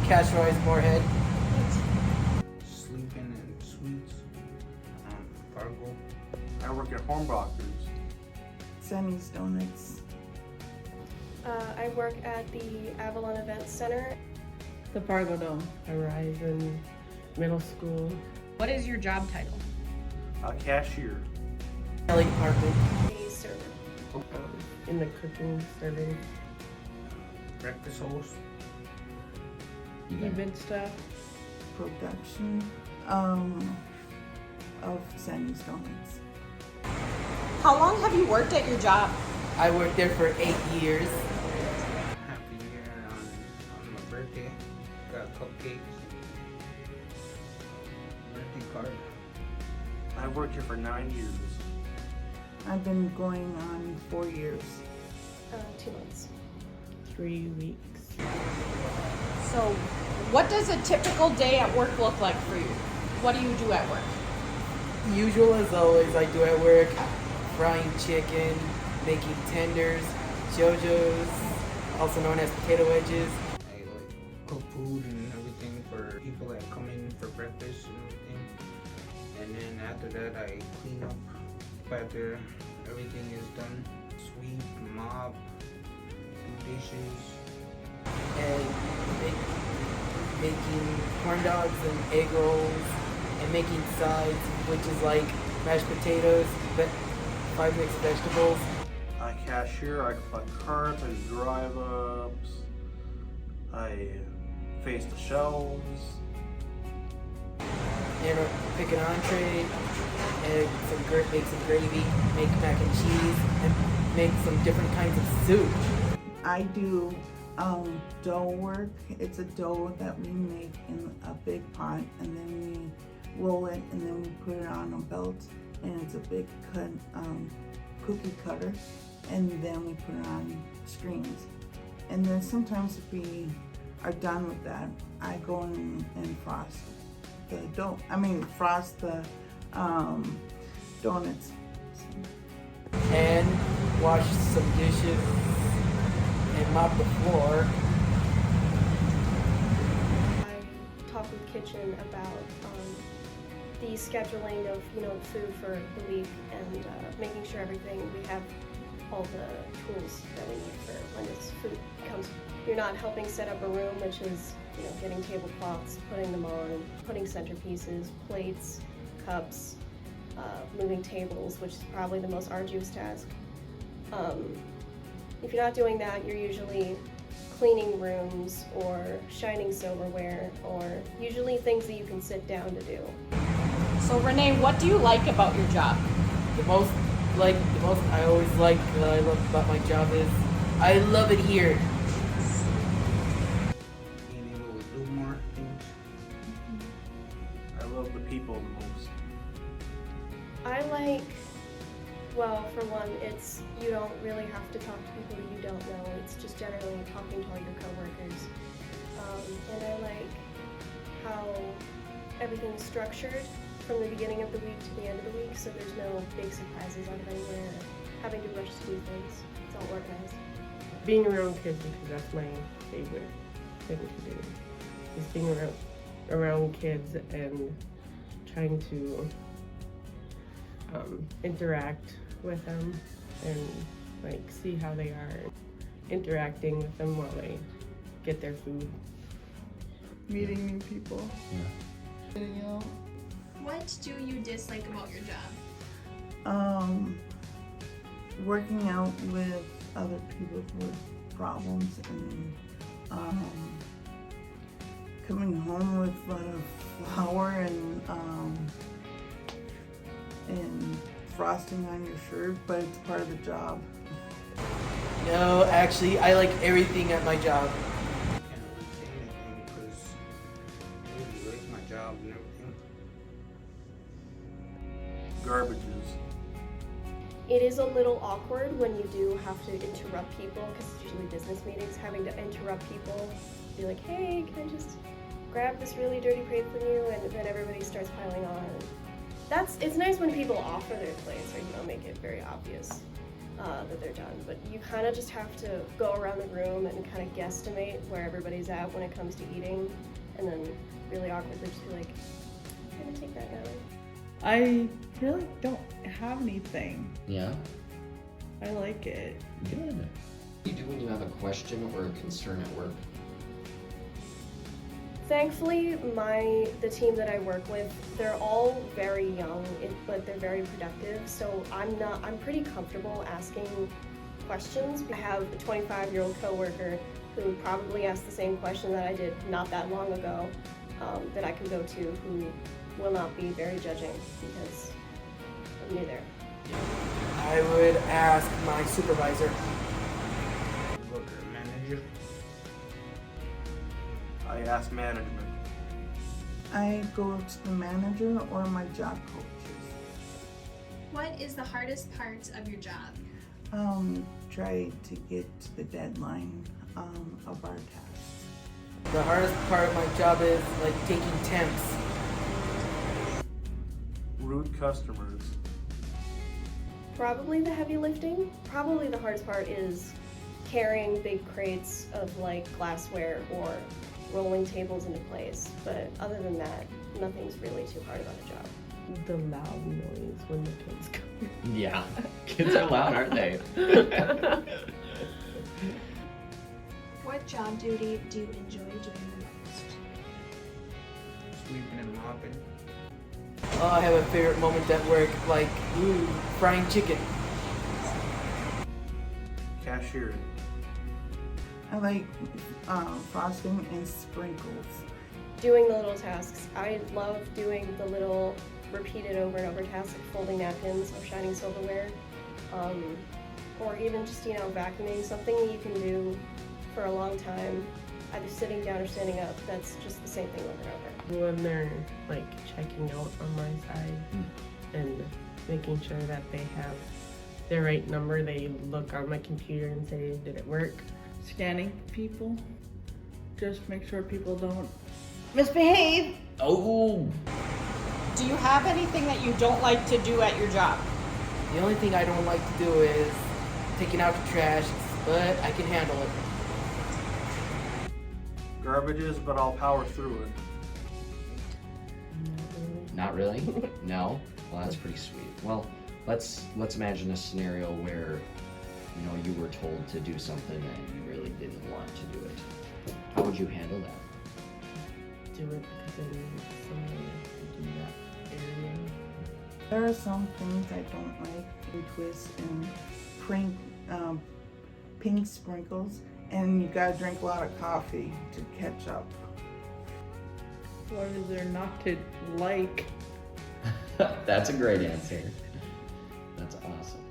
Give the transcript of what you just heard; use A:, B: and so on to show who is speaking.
A: Cash Rise Moorhead.
B: Sleeping in Suites, Fargo.
C: I work at Hornbachers.
D: Sunny's Donuts.
E: I work at the Avalon Event Center.
F: The Fargo Dome, Horizon Middle School.
G: What is your job title?
C: A cashier.
A: Kelly Department.
E: A server.
F: In the cooking, serving,
B: Breakfast host.
F: event stuff.
D: Production of Sunny's Donuts.
G: How long have you worked at your job?
A: I worked there for 8 years.
B: Happy year on my birthday. Got cupcakes. Birthday card.
C: I worked here for 9 years.
D: I've been going on 4 years.
E: 2 months.
F: 3 weeks.
G: So, what does a typical day at work look like for you? What do you do at work?
A: Usual as always, I do at work. Frying chicken, making tenders, JoJo's, also known as potato wedges.
B: I cook food and everything for people that come in for breakfast and everything. And then after that, I clean up after everything is done. Sweep, mop, do dishes.
A: And making corn dogs and egg rolls, and making sides, which is like mashed potatoes, 5 mixed vegetables.
C: I cashier, I collect carts, I do drive ups, I face the shelves.
A: And pick an entree, and make some gravy, make mac and cheese, and make some different kinds of soup.
D: I do dough work. It's a dough that we make in a big pot, and then we roll it, and then we put it on a belt, and it's a big cut cookie cutter, and then we put it on screens. And then sometimes if we are done with that, I go in and frost the dough. Frost the donuts.
A: And wash some dishes and mop the floor.
E: I talk with kitchen about the scheduling of food for the week and making sure we have all the tools that we need for when this food comes. You're not helping set up a room, which is getting tablecloths, putting them on, putting centerpieces, plates, cups, moving tables, which is probably the most arduous task. If you're not doing that, you're usually cleaning rooms or shining silverware, or usually things that you can sit down to do.
G: So, Renee, what do you like about your job?
A: The most I always like that I love about my job is I love it here.
B: Being able to do more things.
C: I love the people the most.
E: I like, well, for one, it's you don't really have to talk to people that you don't know. It's just generally talking to all your coworkers. And I like how everything's structured from the beginning of the week to the end of the week, so there's no big surprises out of anywhere, having to rush to do things. It's all organized.
F: Being around kids, because that's my favorite thing to do. Is being around kids and trying to interact with them and see how they are, interacting with them while they get their food.
D: Meeting new people. Getting out.
H: What do you dislike about your job?
D: Working out with other people with problems, and coming home with flour and frosting on your shirt, but it's part of the job.
A: No, actually, I like everything at my job.
B: I can't really say anything because I really like my job and everything.
C: Garbages.
E: It is a little awkward when you do have to interrupt people, because it's usually business meetings, having to interrupt people, be like, hey, can I just grab this really dirty plate from you? And then everybody starts piling on. It's nice when people offer their plates or make it very obvious. that they're done. But you kind of just have to go around the room and kind of guesstimate where everybody's at when it comes to eating, and then really awkwardly just be like, I'm gonna take that now.
I: I really don't have anything.
J: Yeah?
I: I like it.
J: Good. What do you do when you have a question or a concern at work?
E: Thankfully, the team that I work with, they're all very young, but they're very productive. So I'm pretty comfortable asking questions. I have a 25-year-old coworker who probably asked the same question that I did not that long ago, that I can go to, who will not be very judging because I'm new there.
A: I would ask my supervisor.
B: Go to the manager.
C: I ask management.
D: I go to the manager or my job coaches.
H: What is the hardest part of your job?
D: Try to get to the deadline of our tasks.
A: The hardest part of my job is like taking temps.
C: Rude customers.
E: Probably the heavy lifting. Probably the hardest part is carrying big crates of like glassware or rolling tables into place. But other than that, nothing's really too hard about the job.
F: The loud noise when the kids come.
J: Yeah. Kids are loud, aren't they?
H: What job duty do you enjoy doing the most?
B: Sweeping and mopping.
A: Oh, I have a favorite moment at work, like frying chicken.
C: Cashiering.
D: I like frosting and sprinkles.
E: Doing the little tasks. I love doing the little repeated over and over tasks like folding napkins or shining silverware, or even just vacuuming, something that you can do for a long time, either sitting down or standing up. That's just the same thing over and over.
F: When they're like checking out on my side and making sure that they have the right number, they look on my computer and say, did it work?
I: Scanning people. Just make sure people don't misbehave.
J: Oh!
G: Do you have anything that you don't like to do at your job?
A: The only thing I don't like to do is taking out the trash, but I can handle it.
C: Garbages, but I'll power through it.
J: Not really? No? Well, that's pretty sweet. Well, let's imagine a scenario where, you were told to do something and you really didn't want to do it. How would you handle that?
F: Do it because I need somebody to do that area.
D: There are some things I don't like. We twist and pink sprinkles, and you gotta drink a lot of coffee to catch up.
I: What is there not to like?
J: That's a great answer. That's awesome.